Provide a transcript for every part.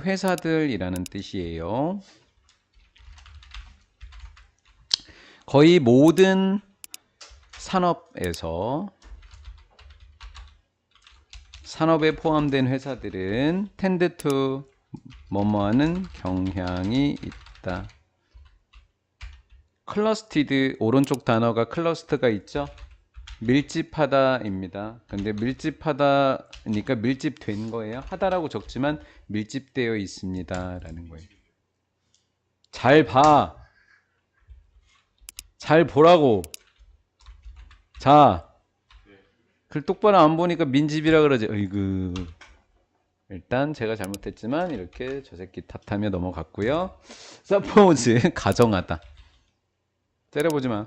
회사들이라는 뜻이에요. 거의 모든 산업에 포함된 회사들은 tend to 뭐뭐하는 경향이 있다. 클러스티드, 오른쪽 단어가 클러스트가 있죠. 밀집하다입니다. 근데 밀집하다니까 밀집된 거예요. 하다라고 적지만 밀집되어 있습니다 라는 거예요. 잘 봐. 잘 보라고. 자, 글 똑바로 안 보니까 민집이라 그러지. 어이구. 일단 제가 잘못했지만 이렇게 저 새끼 탓하며 넘어갔고요. 서포즈 가정하다. 때려보지 마.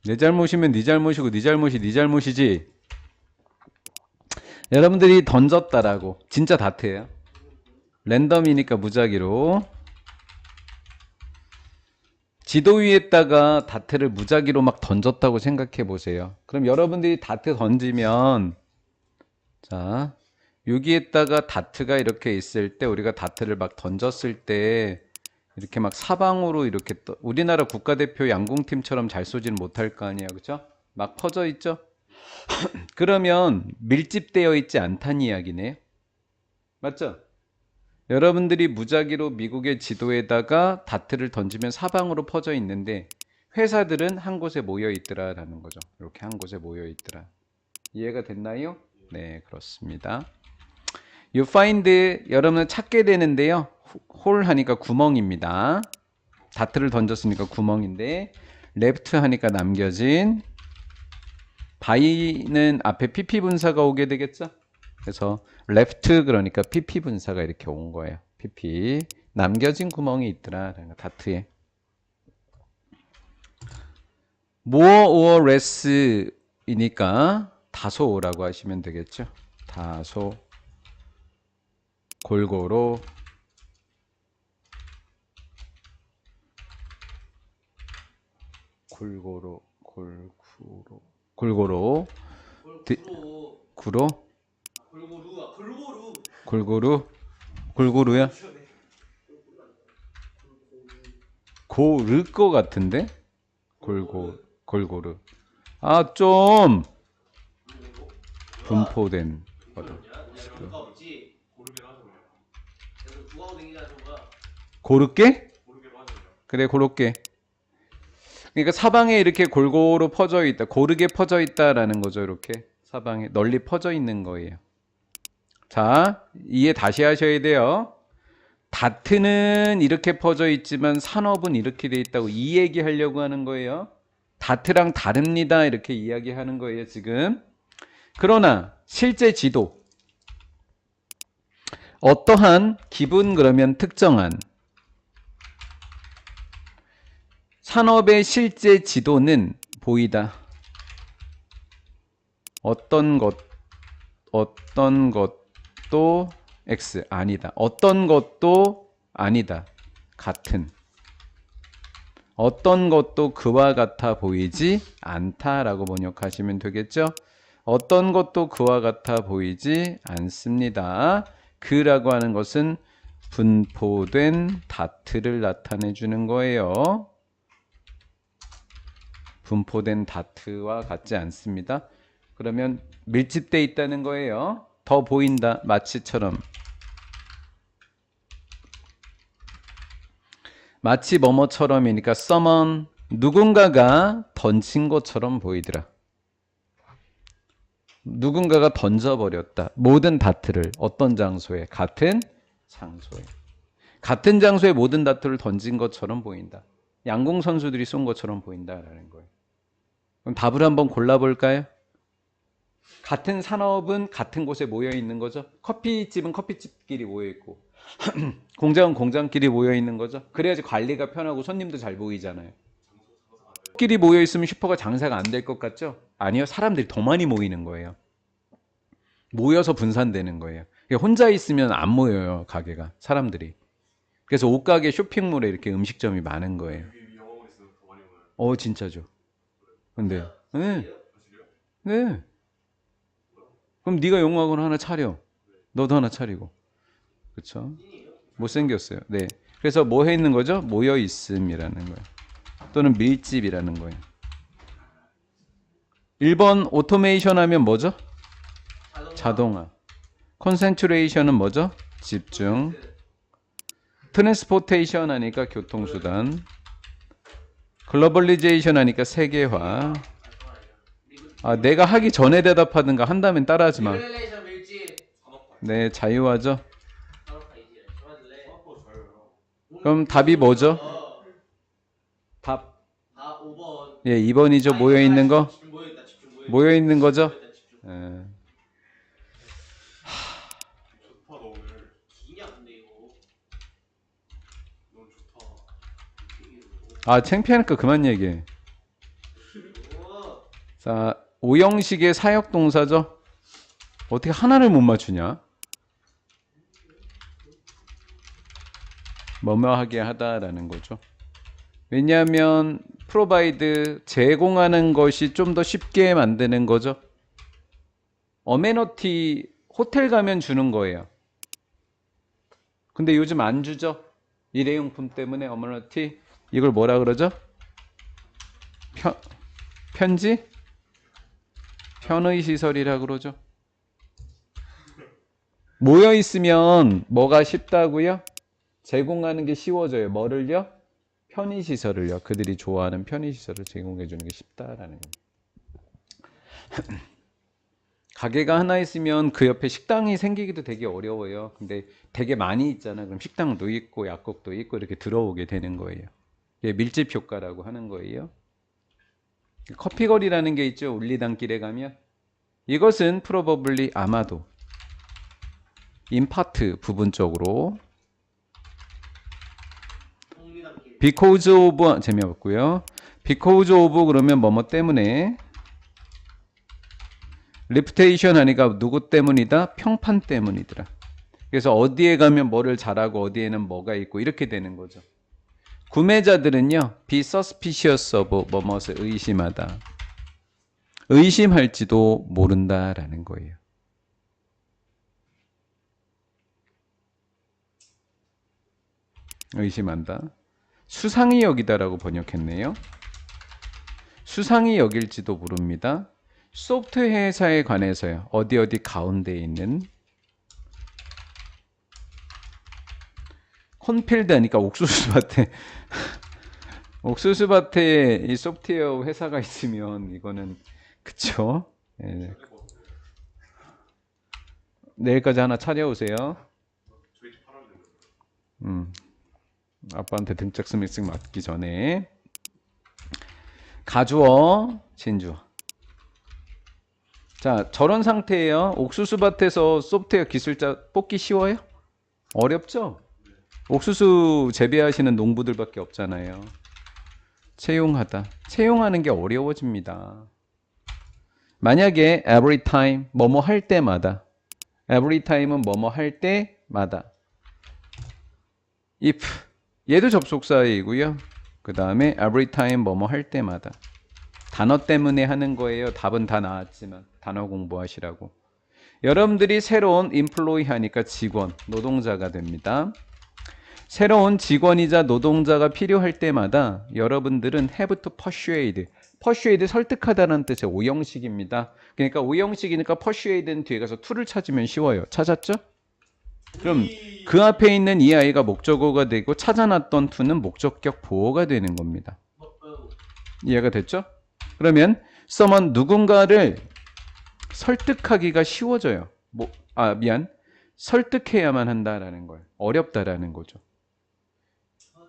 내 잘못이면 네 잘못이고 네 잘못이 네 잘못이지. 여러분들이 던졌다라고. 진짜 다트예요. 랜덤이니까 무작위로. 지도 위에다가 다트를 무작위로 막 던졌다고 생각해 보세요. 그럼 여러분들이 다트 던지면 자, 여기에다가 다트가 이렇게 있을 때 우리가 다트를 막 던졌을 때 이렇게 막 사방으로 이렇게 우리나라 국가대표 양궁팀처럼 잘 쏘지는 못할 거 아니에요. 그죠? 막 퍼져 있죠? 그러면 밀집되어 있지 않다는 이야기네요. 맞죠? 여러분들이 무작위로 미국의 지도에다가 다트를 던지면 사방으로 퍼져 있는데 회사들은 한 곳에 모여 있더라라는 거죠. 이렇게 한 곳에 모여 있더라. 이해가 됐나요? 네, 그렇습니다. You find 여러분은 찾게 되는데요. 홀 하니까 구멍입니다. 다트를 던졌으니까 구멍인데 left 하니까 남겨진 by는 앞에 pp 분사가 오게 되겠죠. 그래서 left 그러니까 pp 분사가 이렇게 온 거예요. pp 남겨진 구멍이 있더라. 다트에 more or less이니까 다소라고 하시면 되겠죠. 다소 골고루 구로 골고루야 고르 거 같은데 골고루 좀 분포된 거다. 고르게? 그래 고르게. 그러니까 사방에 이렇게 골고루 퍼져 있다. 고르게 퍼져 있다라는 거죠. 이렇게 사방에 널리 퍼져 있는 거예요. 자, 이해 다시 하셔야 돼요. 다트는 이렇게 퍼져 있지만 산업은 이렇게 돼 있다고 이 얘기 하려고 하는 거예요. 다트랑 다릅니다. 이렇게 이야기하는 거예요, 지금. 그러나 실제 지도 어떠한 기분 그러면 특정한 산업의 실제 지도는 보이다. 어떤 것도 X 아니다. 어떤 것도 아니다. 같은. 어떤 것도 그와 같아 보이지 않다라고 번역하시면 되겠죠. 어떤 것도 그와 같아 보이지 않습니다. 그라고 하는 것은 분포된 다트를 나타내 주는 거예요. 분포된 다트와 같지 않습니다. 그러면 밀집되어 있다는 거예요. 더 보인다. 마치처럼. 마치 뭐뭐처럼이니까 someone 누군가가 던진 것처럼 보이더라. 누군가가 던져버렸다. 모든 다트를 어떤 장소에? 같은 장소에. 같은 장소에 모든 다트를 던진 것처럼 보인다. 양궁 선수들이 쏜 것처럼 보인다라는 거예요. 그럼 답을 한번 골라볼까요? 같은 산업은 같은 곳에 모여 있는 거죠. 커피집은 커피집끼리 모여 있고 공장은 공장끼리 모여 있는 거죠. 그래야지 관리가 편하고 손님도 잘 보이잖아요. 끼리 모여 있으면 슈퍼가 장사가 안 될 것 같죠? 아니요. 사람들이 더 많이 모이는 거예요. 모여서 분산되는 거예요. 혼자 있으면 안 모여요. 가게가. 사람들이. 그래서 옷가게 쇼핑몰에 이렇게 음식점이 많은 거예요. 진짜죠. 근데 네. 네. 그럼 네가 영화관 하나 차려. 너도 하나 차리고. 그쵸? 못생겼어요. 네. 그래서 뭐 해 있는 거죠? 모여 있음이라는 거예요. 또는 밀집이라는 거예요. 1번 오토메이션 하면 뭐죠? 자동화. 컨센트레이션은 뭐죠? 집중. 트랜스포테이션 하니까 교통수단. 글로벌리제이션 하니까 세계화. 아, 내가 하기 전에 대답하든가 한다면 따라하지 마. 네, 자유화죠. 그럼 답이 뭐죠? 답. 예, 2번이죠. 모여 있는 거. 모여 있는 거죠. 예. 아, 창피하니까 그만 얘기해. 자, 오형식의 사역동사죠. 어떻게 하나를 못 맞추냐? 뭐뭐하게 하다라는 거죠. 왜냐하면 프로바이드 제공하는 것이 좀 더 쉽게 만드는 거죠. 어메너티 호텔 가면 주는 거예요. 근데 요즘 안 주죠. 일회용품 때문에 어메너티 이걸 뭐라 그러죠? 편지? 편의 시설이라 그러죠. 모여 있으면 뭐가 쉽다고요? 제공하는 게 쉬워져요. 뭐를요? 편의 시설을요. 그들이 좋아하는 편의 시설을 제공해 주는 게 쉽다라는 겁니다. 가게가 하나 있으면 그 옆에 식당이 생기기도 되게 어려워요. 근데 되게 많이 있잖아. 그럼 식당도 있고 약국도 있고 이렇게 들어오게 되는 거예요. 이게 밀집 효과라고 하는 거예요. 커피거리라는 게 있죠. 울리단길에 가면. 이것은 probably 아마도 in part 부분적으로 because of 재미없고요. because of 그러면 뭐뭐 때문에 reputation 하니까 누구 때문이다? 평판 때문이더라. 그래서 어디에 가면 뭐를 잘하고 어디에는 뭐가 있고 이렇게 되는 거죠. 구매자들은요. be suspicious of 뭐뭇을 의심하다. 의심할지도 모른다라는 거예요. 의심한다. 수상히 여기다라고 번역했네요. 수상히 여길지도 모릅니다. 소프트웨어 회사에 관해서요. 어디 가운데에 있는 콘필드 하니까 옥수수밭에 옥수수밭에 이 소프트웨어 회사가 있으면 이거는 그쵸? 네. 내일까지 하나 차려오세요. 아빠한테 등짝 스미싱 맞기 전에. 가주어, 진주어. 자, 저런 상태예요. 옥수수밭에서 소프트웨어 기술자 뽑기 쉬워요? 어렵죠? 옥수수 재배하시는 농부들밖에 없잖아요. 채용하다. 채용하는 게 어려워집니다. 만약에 every time, 뭐뭐 할 때마다. every time은 뭐뭐 할 때마다. if, 얘도 접속사이고요. 그 다음에 every time 뭐뭐 할 때마다. 단어 때문에 하는 거예요. 답은 다 나왔지만 단어 공부하시라고. 여러분들이 새로운 employee 하니까 직원, 노동자가 됩니다. 새로운 직원이자 노동자가 필요할 때마다 여러분들은 have to persuade. persuade 설득하다는 뜻의 오형식입니다. 그러니까 오형식이니까 persuade는 뒤에 가서 to를 찾으면 쉬워요. 찾았죠? 그럼 그 앞에 있는 이 아이가 목적어가 되고 찾아놨던 to는 목적격 보어가 되는 겁니다. 이해가 됐죠? 그러면 someone 누군가를 설득하기가 쉬워져요. 설득해야만 한다라는 거예요. 어렵다라는 거죠.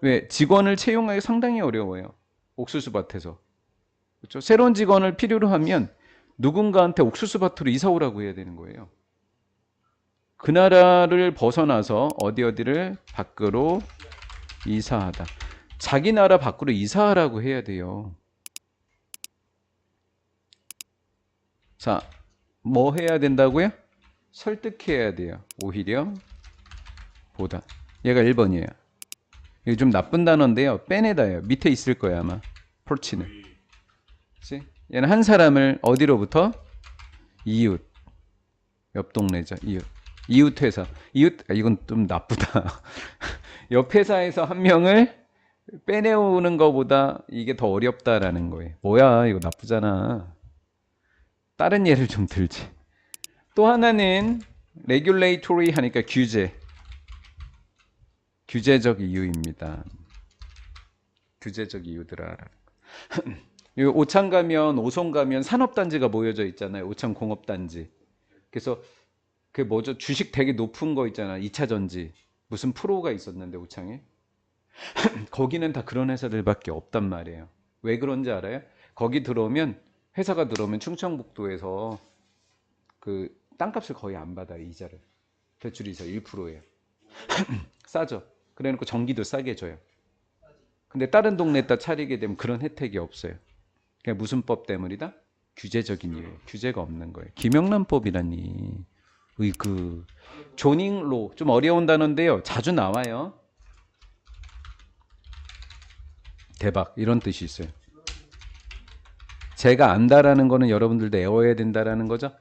왜? 직원을 채용하기 상당히 어려워요. 옥수수밭에서. 그렇죠? 새로운 직원을 필요로 하면 누군가한테 옥수수밭으로 이사 오라고 해야 되는 거예요. 그 나라를 벗어나서 어디를 밖으로 이사하다. 자기 나라 밖으로 이사하라고 해야 돼요. 자, 뭐 해야 된다고요? 설득해야 돼요. 오히려 보다. 얘가 1번이에요. 이게 좀 나쁜 단어인데요. 빼내다예요. 밑에 있을 거예요 아마. 폴치는. 그치? 얘는 한 사람을 어디로부터? 이웃. 옆 동네죠. 이웃. 이웃 회사. 이건 좀 나쁘다. 옆 회사에서 한 명을 빼내오는 것보다 이게 더 어렵다라는 거예요. 뭐야, 이거 나쁘잖아. 다른 예를 좀 들지. 또 하나는 regulatory 하니까 규제적 이유입니다. 규제적 이유들아. 오창 가면, 오송 가면 산업단지가 모여져 있잖아요. 오창 공업단지. 그래서 그 뭐죠? 주식 되게 높은 거 있잖아. 2차 전지. 무슨 프로가 있었는데 오창에. 거기는 다 그런 회사들밖에 없단 말이에요. 왜 그런지 알아요? 거기 들어오면 회사가 들어오면 충청북도에서 그 땅값을 거의 안 받아요. 이자를. 대출 이자 1%예요. 싸죠. 그래놓고 전기도 싸게 줘요. 근데 다른 동네에다 차리게 되면 그런 혜택이 없어요. 그게 무슨 법 때문이다? 규제적인 이유예요. 규제가 없는 거예요. 김영란법이라니. 그 조닝로 좀 어려운 단어인데요. 자주 나와요. 대박 이런 뜻이 있어요. 제가 안다라는 거는 여러분들도 외워야 된다라는 거죠.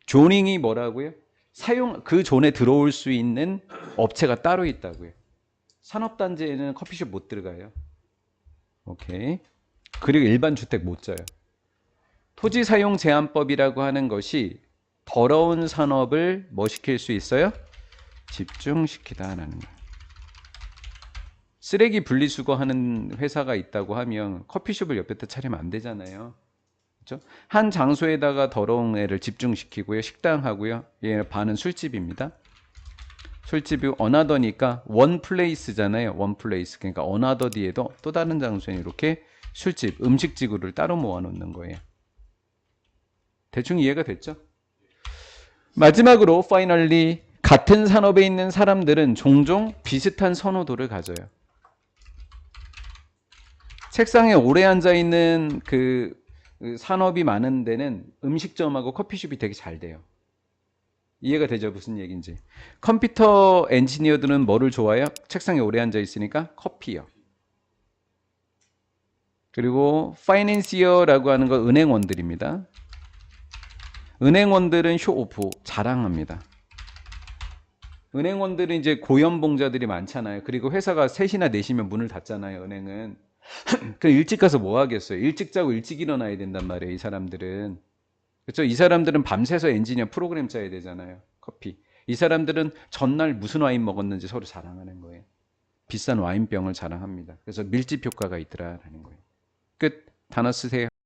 조닝이 뭐라고요? 그 존에 들어올 수 있는 업체가 따로 있다고요. 산업단지에는 커피숍 못 들어가요. 오케이. 그리고 일반 주택 못 져요. 토지 사용 제한법이라고 하는 것이 더러운 산업을 뭐 시킬 수 있어요? 집중시키다라는 거예요. 쓰레기 분리수거하는 회사가 있다고 하면 커피숍을 옆에다 차리면 안 되잖아요. 그렇죠? 한 장소에다가 더러운 애를 집중시키고요. 식당하고요. 얘 반은 술집입니다. 술집이 어나더니까 원 플레이스잖아요. 원 플레이스. 그러니까 어나더 뒤에도 또 다른 장소에 이렇게 술집, 음식지구를 따로 모아놓는 거예요. 대충 이해가 됐죠? 마지막으로 파이널리 같은 산업에 있는 사람들은 종종 비슷한 선호도를 가져요. 책상에 오래 앉아 있는 그 산업이 많은 데는 음식점하고 커피숍이 되게 잘 돼요. 이해가 되죠? 무슨 얘기인지. 컴퓨터 엔지니어들은 뭐를 좋아해요? 책상에 오래 앉아 있으니까 커피요. 그리고 파이낸시어라고 하는 건 은행원들입니다. 은행원들은 쇼오프 자랑합니다. 은행원들은 이제 고연봉자들이 많잖아요. 그리고 회사가 3시나 4시면 문을 닫잖아요. 은행은. 그럼 일찍 가서 뭐 하겠어요? 일찍 자고 일찍 일어나야 된단 말이에요. 이 사람들은. 그렇죠? 이 사람들은 밤새서 엔지니어 프로그램 짜야 되잖아요. 커피. 이 사람들은 전날 무슨 와인 먹었는지 서로 자랑하는 거예요. 비싼 와인병을 자랑합니다. 그래서 밀집 효과가 있더라라는 거예요. 끝. 단어 쓰세요.